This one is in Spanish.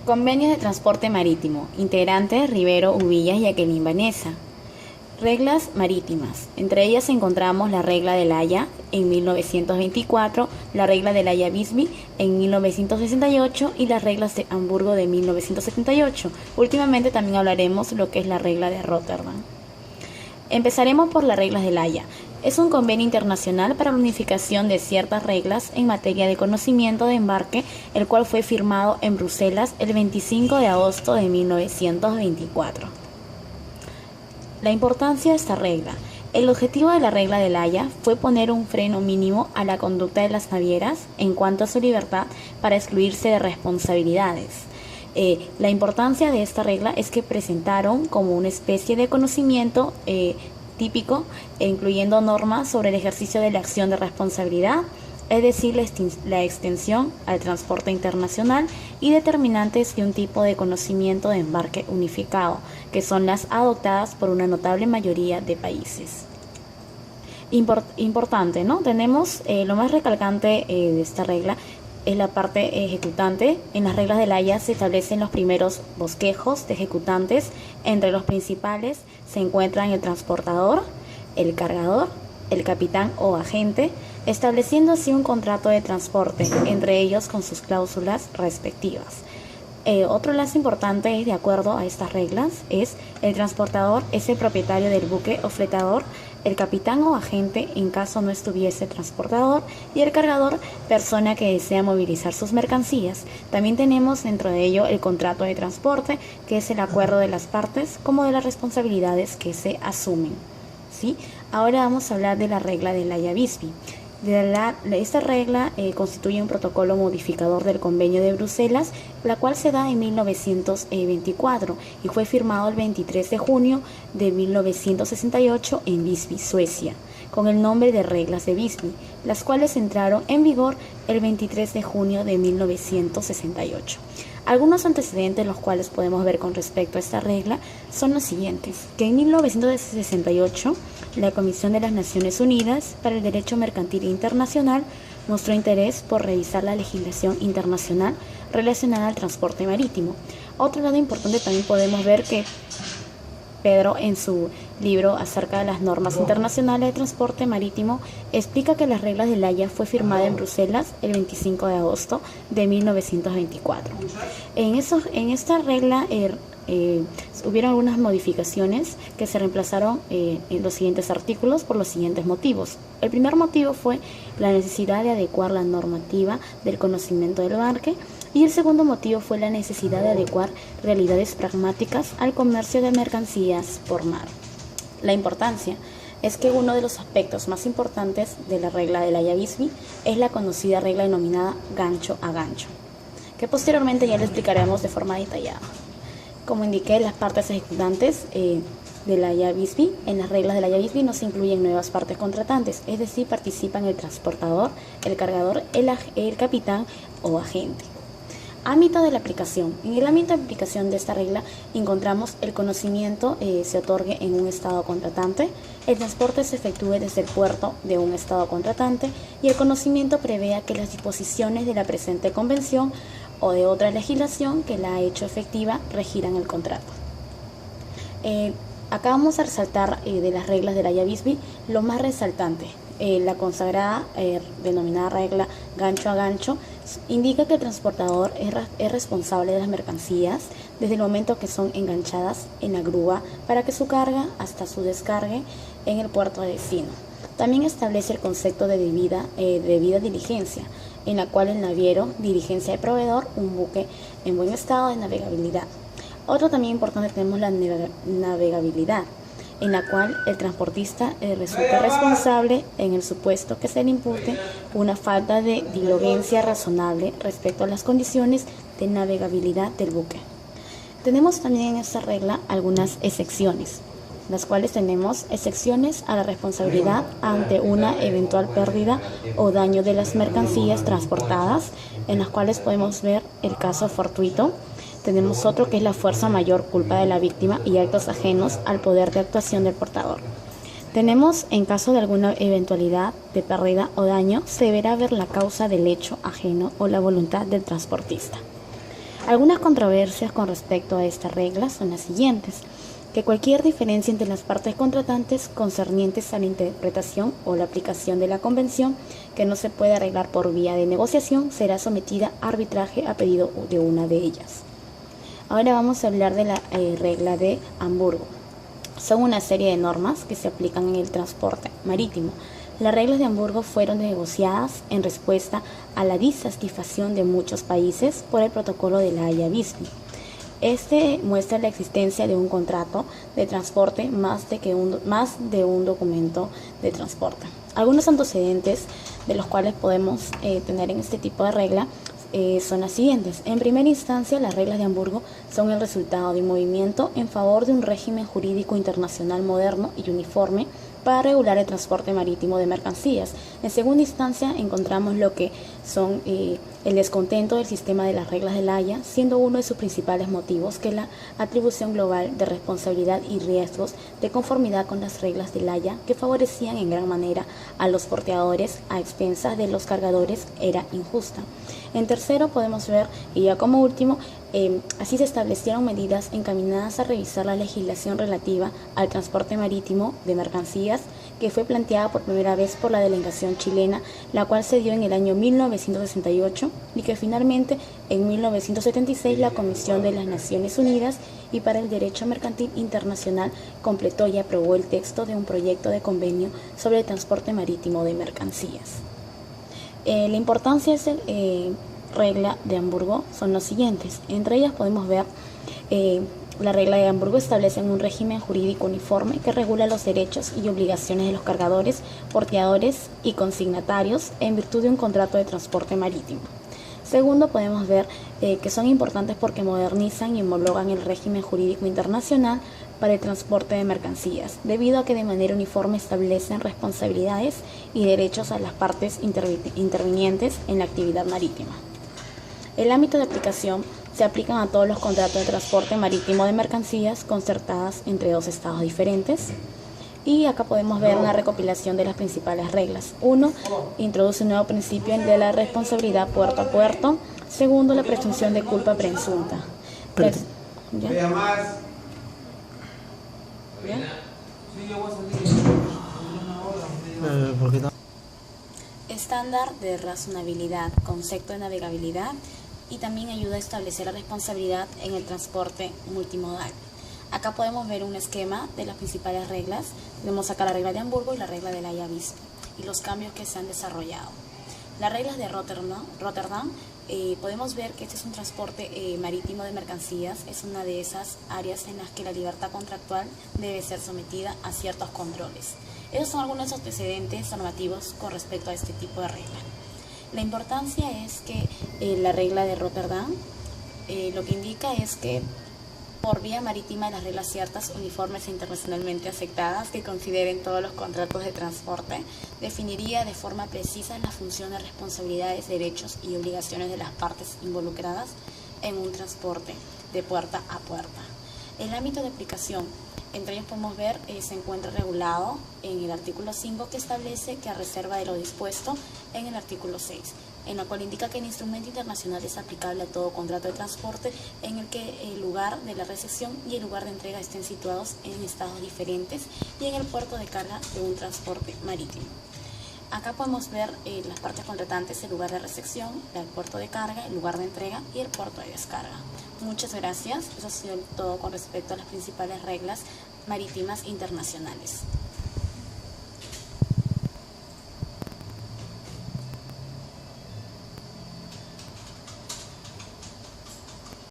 Convenios de transporte marítimo. Integrantes: Rivero, Ubillas y Jacqueline Vanessa. Reglas marítimas. Entre ellas encontramos la Regla de La Haya en 1924, la Regla de La Haya-Visby en 1968 y las Reglas de Hamburgo de 1978. Últimamente también hablaremos lo que es la Regla de Rotterdam. Empezaremos por las Reglas de La Haya. Es un convenio internacional para la unificación de ciertas reglas en materia de conocimiento de embarque, el cual fue firmado en Bruselas el 25 de agosto de 1924. La importancia de esta regla. El objetivo de la Regla de La Haya fue poner un freno mínimo a la conducta de las navieras en cuanto a su libertad para excluirse de responsabilidades. La importancia de esta regla es que presentaron como una especie de conocimiento típico, incluyendo normas sobre el ejercicio de la acción de responsabilidad, es decir, la extensión al transporte internacional y determinantes de un tipo de conocimiento de embarque unificado, que son las adoptadas por una notable mayoría de países. Importante, ¿no? Tenemos lo más recalcante de esta regla es la parte ejecutante. En las Reglas de La Haya se establecen los primeros bosquejos de ejecutantes. Entre los principales se encuentran el transportador, el cargador, el capitán o agente, estableciendo así un contrato de transporte, entre ellos con sus cláusulas respectivas. Otro lazo importante, de acuerdo a estas reglas, es el transportador es el propietario del buque o fletador, el capitán o agente en caso no estuviese transportador, y el cargador, persona que desea movilizar sus mercancías. También tenemos dentro de ello el contrato de transporte, que es el acuerdo de las partes como de las responsabilidades que se asumen. ¿Sí? Ahora vamos a hablar de la Regla de La Haya-Visby. Esta regla constituye un protocolo modificador del Convenio de Bruselas, la cual se da en 1924 y fue firmado el 23 de junio de 1968 en Visby, Suecia, con el nombre de Reglas de Visby, las cuales entraron en vigor el 23 de junio de 1968. Algunos antecedentes los cuales podemos ver con respecto a esta regla son los siguientes: que en 1968 la Comisión de las Naciones Unidas para el Derecho Mercantil Internacional mostró interés por revisar la legislación internacional relacionada al transporte marítimo. Otro lado importante, también podemos ver que Pedro, en su libro acerca de las normas internacionales de transporte marítimo, explica que las Reglas de La Haya fue firmada en Bruselas el 25 de agosto de 1924. En esta regla hubieron algunas modificaciones que se reemplazaron en los siguientes artículos por los siguientes motivos. El primer motivo fue la necesidad de adecuar la normativa del conocimiento del embarque, y el segundo motivo fue la necesidad de adecuar realidades pragmáticas al comercio de mercancías por mar. La importancia es que uno de los aspectos más importantes de la Regla de La Haya-Visby es la conocida regla denominada gancho a gancho, que posteriormente ya lo explicaremos de forma detallada. Como indiqué, las partes ejecutantes de La Haya-Visby, en las Reglas de La Haya-Visby no se incluyen nuevas partes contratantes, es decir, participan el transportador, el cargador, el capitán o agente. Ámbito de la aplicación. En el ámbito de aplicación de esta regla encontramos el conocimiento se otorgue en un estado contratante, el transporte se efectúe desde el puerto de un estado contratante y el conocimiento prevea que las disposiciones de la presente convención o de otra legislación que la ha hecho efectiva regirán el contrato. Acá vamos a resaltar de las reglas de La Haya-Visby lo más resaltante. La consagrada denominada regla gancho a gancho indica que el transportador es responsable de las mercancías desde el momento que son enganchadas en la grúa para que su carga hasta su descargue en el puerto de destino. También establece el concepto de debida diligencia, en la cual el naviero diligencia al proveedor un buque en buen estado de navegabilidad. Otro también importante tenemos la navegabilidad, en la cual el transportista resulta responsable en el supuesto que se le impute una falta de diligencia razonable respecto a las condiciones de navegabilidad del buque. Tenemos también en esta regla algunas excepciones, las cuales tenemos excepciones a la responsabilidad ante una eventual pérdida o daño de las mercancías transportadas, en las cuales podemos ver el caso fortuito. Tenemos otro que es la fuerza mayor, culpa de la víctima y actos ajenos al poder de actuación del portador. Tenemos, en caso de alguna eventualidad de pérdida o daño, se deberá ver la causa del hecho ajeno o la voluntad del transportista. Algunas controversias con respecto a esta regla son las siguientes: que cualquier diferencia entre las partes contratantes concernientes a la interpretación o la aplicación de la convención que no se puede arreglar por vía de negociación será sometida a arbitraje a pedido de una de ellas. Ahora vamos a hablar de la regla de Hamburgo. Son una serie de normas que se aplican en el transporte marítimo. Las reglas de Hamburgo fueron negociadas en respuesta a la disatisfacción de muchos países por el protocolo de La Haya-Visby. Este muestra la existencia de un contrato de transporte más de un documento de transporte. Algunos antecedentes de los cuales podemos tener en este tipo de regla son las siguientes. En primera instancia, las reglas de Hamburgo son el resultado de un movimiento en favor de un régimen jurídico internacional moderno y uniforme para regular el transporte marítimo de mercancías. En segunda instancia, encontramos lo que son el descontento del sistema de las reglas de La Haya, siendo uno de sus principales motivos que la atribución global de responsabilidad y riesgos de conformidad con las reglas de La Haya, que favorecían en gran manera a los porteadores a expensas de los cargadores, era injusta. En tercero, podemos ver, y ya como último, así se establecieron medidas encaminadas a revisar la legislación relativa al transporte marítimo de mercancías, que fue planteada por primera vez por la delegación chilena, la cual se dio en el año 1968 y que finalmente en 1976 la Comisión de las Naciones Unidas y para el Derecho Mercantil Internacional completó y aprobó el texto de un proyecto de convenio sobre el transporte marítimo de mercancías. La importancia de esta regla de Hamburgo son los siguientes. Entre ellas podemos ver la regla de Hamburgo establece un régimen jurídico uniforme que regula los derechos y obligaciones de los cargadores, porteadores y consignatarios en virtud de un contrato de transporte marítimo. Segundo, podemos ver que son importantes porque modernizan y homologan el régimen jurídico internacional para el transporte de mercancías, debido a que de manera uniforme establecen responsabilidades y derechos a las partes intervinientes en la actividad marítima. El ámbito de aplicación se aplican a todos los contratos de transporte marítimo de mercancías concertadas entre dos estados diferentes. Y acá podemos ver una recopilación de las principales reglas. 1. Introduce un nuevo principio de la responsabilidad puerto a puerto. Segundo, la presunción de culpa presunta. Estándar de razonabilidad, concepto de navegabilidad y también ayuda a establecer la responsabilidad en el transporte multimodal. Acá podemos ver un esquema de las principales reglas. Tenemos acá la regla de Hamburgo y la regla de La Haya-Visby y los cambios que se han desarrollado. Las reglas de Rotterdam, podemos ver que este es un transporte marítimo de mercancías, es una de esas áreas en las que la libertad contractual debe ser sometida a ciertos controles. Esos son algunos antecedentes normativos con respecto a este tipo de regla. La importancia es que la regla de Rotterdam lo que indica es que por vía marítima las reglas ciertas, uniformes e internacionalmente aceptadas que consideren todos los contratos de transporte, definiría de forma precisa las funciones, responsabilidades, derechos y obligaciones de las partes involucradas en un transporte de puerta a puerta. El ámbito de aplicación, entre ellos podemos ver, se encuentra regulado en el artículo 5 que establece que a reserva de lo dispuesto en el artículo 6, en la cual indica que el instrumento internacional es aplicable a todo contrato de transporte en el que el lugar de la recepción y el lugar de entrega estén situados en estados diferentes y en el puerto de carga de un transporte marítimo. Acá podemos ver las partes contratantes, el lugar de recepción, el puerto de carga, el lugar de entrega y el puerto de descarga. Muchas gracias. Eso ha sido todo con respecto a las principales reglas marítimas internacionales.